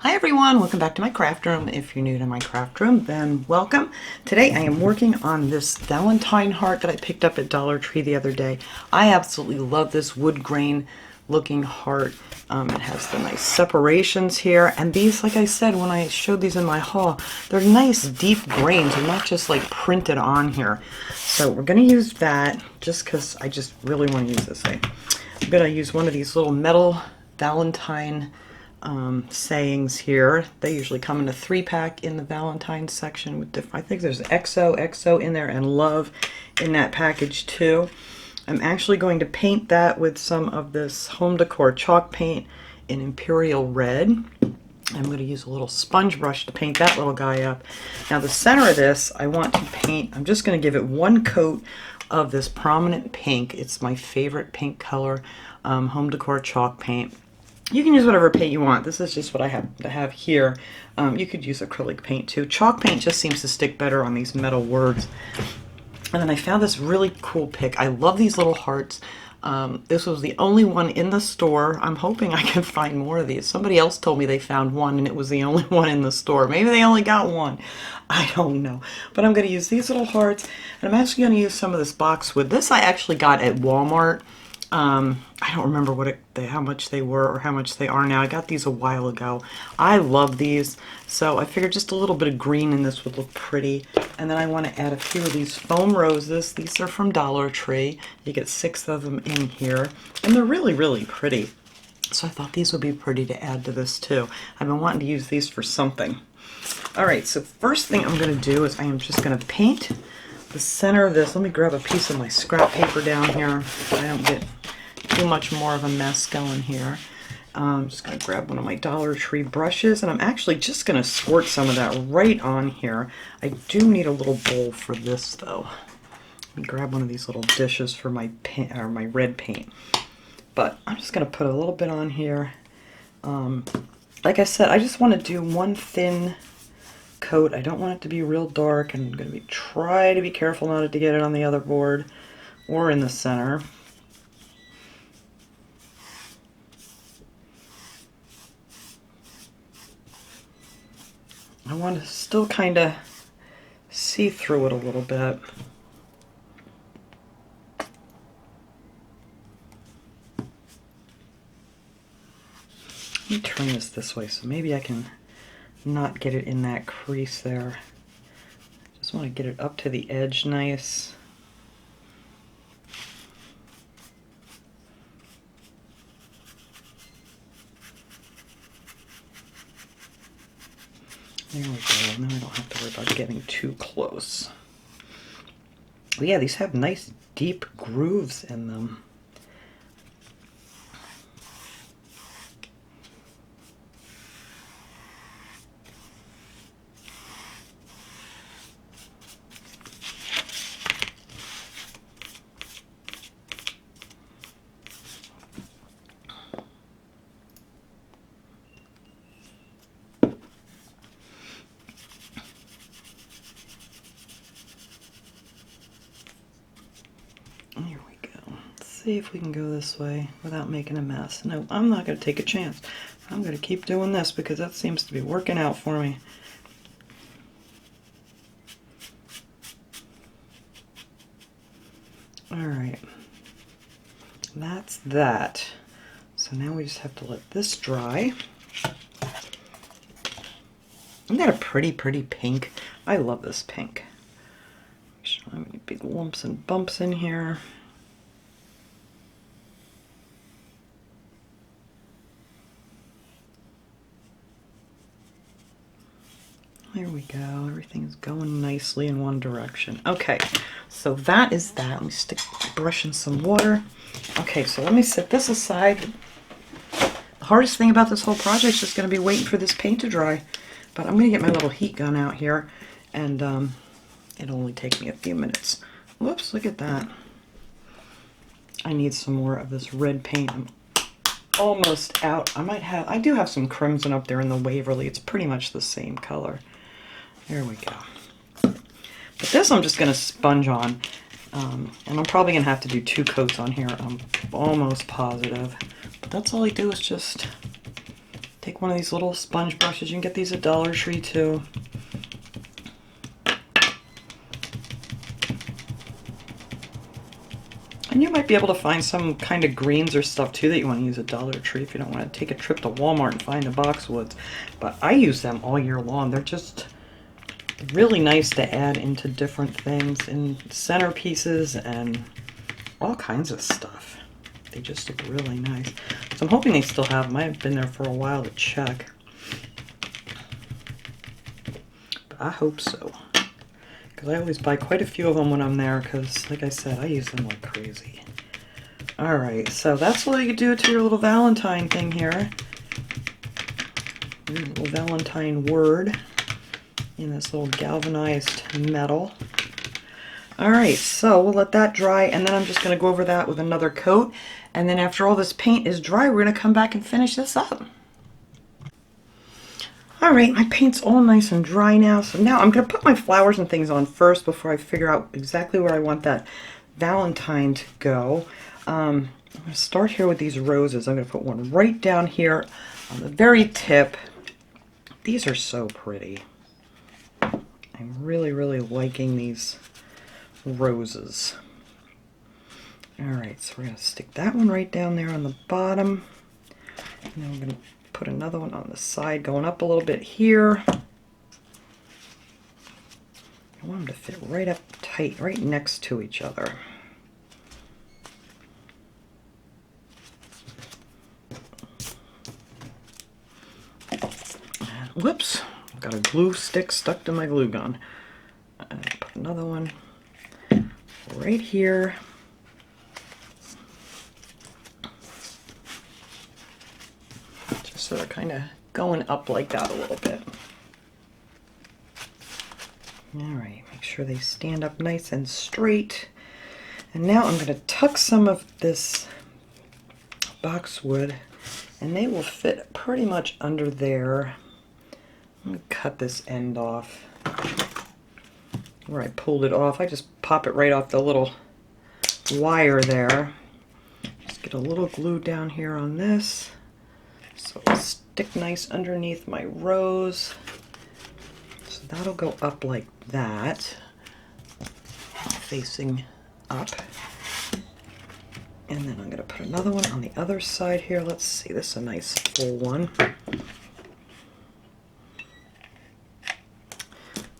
Hi everyone, welcome back to my craft room. If you're new to my craft room, then welcome. Today I am working on this Valentine heart that I picked up at Dollar Tree the other day. I absolutely love this wood grain looking heart. It has the nice separations here, and these, like I said when I showed these in my haul, they're nice deep grains. They're not just like printed on here. So we're going to use that just because I just really want to use this. I'm going to use one of these little metal Valentine sayings here. They usually come in a 3-pack in the Valentine section with different, I think there's XO in there and love in that package too. I'm actually going to paint that with some of this home decor chalk paint in Imperial Red. I'm going to use a little sponge brush to paint that little guy up. Now the center of this I want to paint, I'm just going to give it one coat of this prominent pink. It's my favorite pink color, home decor chalk paint. You can use whatever paint you want. This is just what I have to have here. You could use acrylic paint too. Chalk paint just seems to stick better on these metal words. And then I found this really cool pick. I love these little hearts. This was the only one in the store. I'm hoping I can find more of these. Somebody else told me they found one and it was the only one in the store. Maybe they only got one. I don't know. But I'm going to use these little hearts. And I'm actually going to use some of this boxwood. This I actually got at Walmart. I don't remember how much they were or how much they are now. I got these a while ago. I love these, so I figured just a little bit of green in this would look pretty. And then I want to add a few of these foam roses. These are from Dollar Tree. You get 6 of them in here, and they're really, really pretty. So I thought these would be pretty to add to this too. I've been wanting to use these for something. All right, so first thing I'm going to do is I am just going to paint the center of this. Let me grab a piece of my scrap paper down here so I don't get too much more of a mess going here. I'm just going to grab one of my Dollar Tree brushes, and I'm actually just going to squirt some of that right on here. I do need a little bowl for this though. Let me grab one of these little dishes for my paint, or my red paint. But I'm just going to put a little bit on here. Like I said, I just want to do one thin coat. I don't want it to be real dark, and I'm going to try to be careful not to get it on the other board or in the center. I want to still kind of see through it a little bit. Let me turn this way so maybe I can not get it in that crease there. Just want to get it up to the edge nice. There we go. Now I don't have to worry about getting too close. But yeah, these have nice deep grooves in them. Here we go. Let's see if we can go this way without making a mess. No, I'm not going to take a chance. I'm going to keep doing this because that seems to be working out for me. Alright. That's that. So now we just have to let this dry. I've got a pretty pink. I love this pink. How many big lumps and bumps in here. There we go. Everything's going nicely in one direction. Okay, so that is that. Let me stick the brush in some water. Okay, so let me set this aside. The hardest thing about this whole project is just going to be waiting for this paint to dry. But I'm going to get my little heat gun out here, and it'll only take me a few minutes. Whoops, look at that. I need some more of this red paint. I'm almost out. I do have some crimson up there in the Waverly. It's pretty much the same color. There we go. But this I'm just going to sponge on. And I'm probably going to have to do 2 coats on here. I'm almost positive. But that's all I do is just Take one of these little sponge brushes. You can get these at Dollar Tree too. And you might be able to find some kind of greens or stuff too that you want to use at Dollar Tree if you don't want to take a trip to Walmart and find the boxwoods. But I use them all year long. They're just really nice to add into different things, in centerpieces and all kinds of stuff. They just look really nice. So I'm hoping they still have them. I haven't been there for a while to check. But I hope so. I always buy quite a few of them when I'm there because, like I said, I use them like crazy. Alright, so that's what you do to your little Valentine thing here. Your little Valentine word in this little galvanized metal. Alright, so we'll let that dry, and then I'm just going to go over that with another coat. And then after all this paint is dry, we're going to come back and finish this up. Alright, my paint's all nice and dry now, so now I'm going to put my flowers and things on first before I figure out exactly where I want that Valentine to go. I'm going to start here with these roses. I'm going to put one right down here on the very tip. These are so pretty. I'm really, really liking these roses. Alright, so we're going to stick that one right down there on the bottom. And then we're going to put another one on the side, going up a little bit here. I want them to fit right up tight, right next to each other. And, whoops, I've got a glue stick stuck to my glue gun. Put another one right here. So they're kind of going up like that a little bit. Alright, make sure they stand up nice and straight. And now I'm going to tuck some of this boxwood, and they will fit pretty much under there. I'm going to cut this end off. Where I pulled it off, I just pop it right off the little wire there. Just get a little glue down here on this. So it'll stick nice underneath my rose. So that'll go up like that, facing up. And then I'm going to put another one on the other side here. Let's see, this is a nice full one.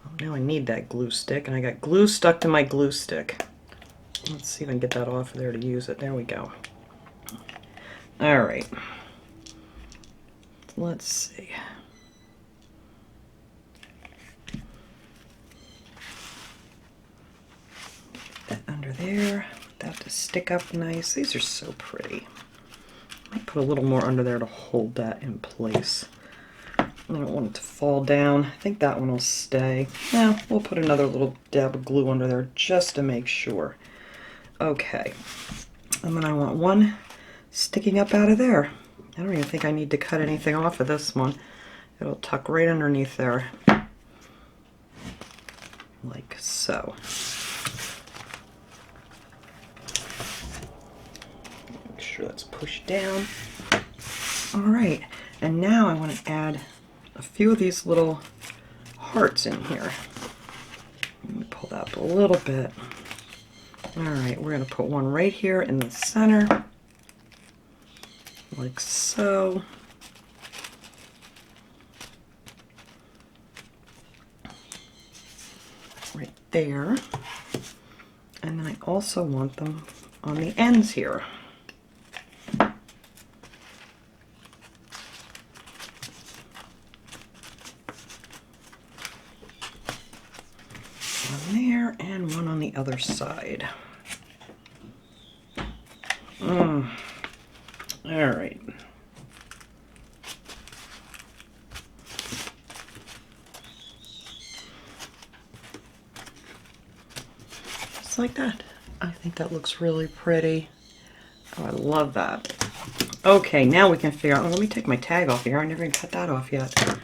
Well, now I need that glue stick, and I got glue stuck to my glue stick. Let's see if I can get that off of there to use it. There we go. Alright. Let's see. Get that under there. That to stick up nice. These are so pretty. I might put a little more under there to hold that in place. I don't want it to fall down. I think that one will stay. Yeah, we'll put another little dab of glue under there just to make sure. Okay. And then I want one sticking up out of there. I don't even think I need to cut anything off of this one. It'll tuck right underneath there. Like so. Make sure that's pushed down. Alright, and now I want to add a few of these little hearts in here. Let me pull that up a little bit. Alright, we're going to put one right here in the center. Like so. Right there. And then I also want them on the ends here. One there and one on the other side. All right. Just like that. I think that looks really pretty. Oh, I love that. Okay, now we can figure out, let me take my tag off here. I never even cut that off yet.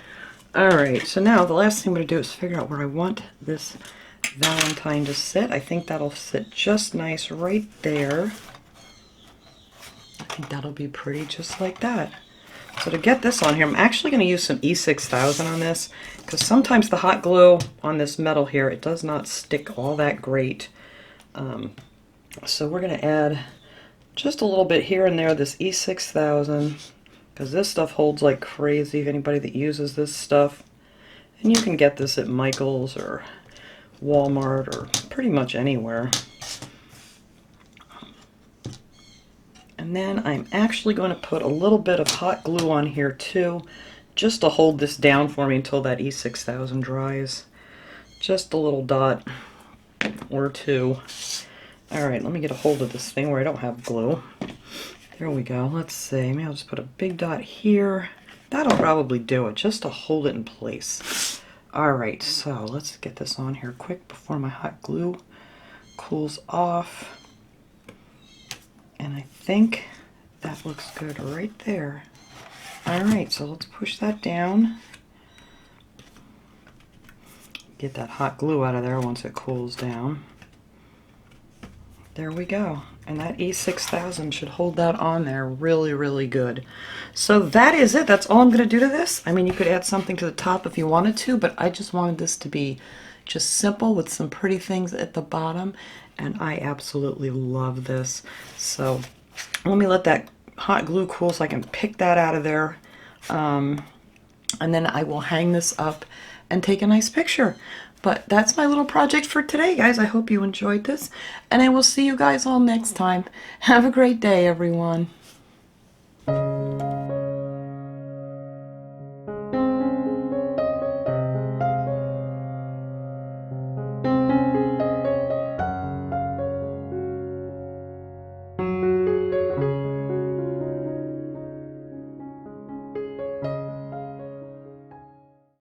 All right, so now the last thing I'm going to do is figure out where I want this Valentine to sit. I think that'll sit just nice right there. I think that'll be pretty just like that. So to get this on here, I'm actually going to use some E6000 on this, because sometimes the hot glue on this metal here, it does not stick all that great. So we're going to add just a little bit here and there, this E6000, because this stuff holds like crazy, if anybody that uses this stuff. And you can get this at Michael's or Walmart or pretty much anywhere. And then I'm actually going to put a little bit of hot glue on here too, just to hold this down for me until that E6000 dries. Just a little dot or two. Alright, let me get a hold of this thing where I don't have glue. There we go. Let's see. Maybe I'll just put a big dot here. That'll probably do it, just to hold it in place. Alright, so let's get this on here quick before my hot glue cools off. And I think that looks good right there. Alright, so let's push that down. Get that hot glue out of there once it cools down. There we go. And that E6000 should hold that on there really, really good. So that is it. That's all I'm going to do to this. I mean, you could add something to the top if you wanted to, but I just wanted this to be just simple with some pretty things at the bottom. And I absolutely love this. So let me let that hot glue cool so I can pick that out of there. And then I will hang this up and take a nice picture. But that's my little project for today, guys. I hope you enjoyed this, and I will see you guys all next time. Have a great day, everyone.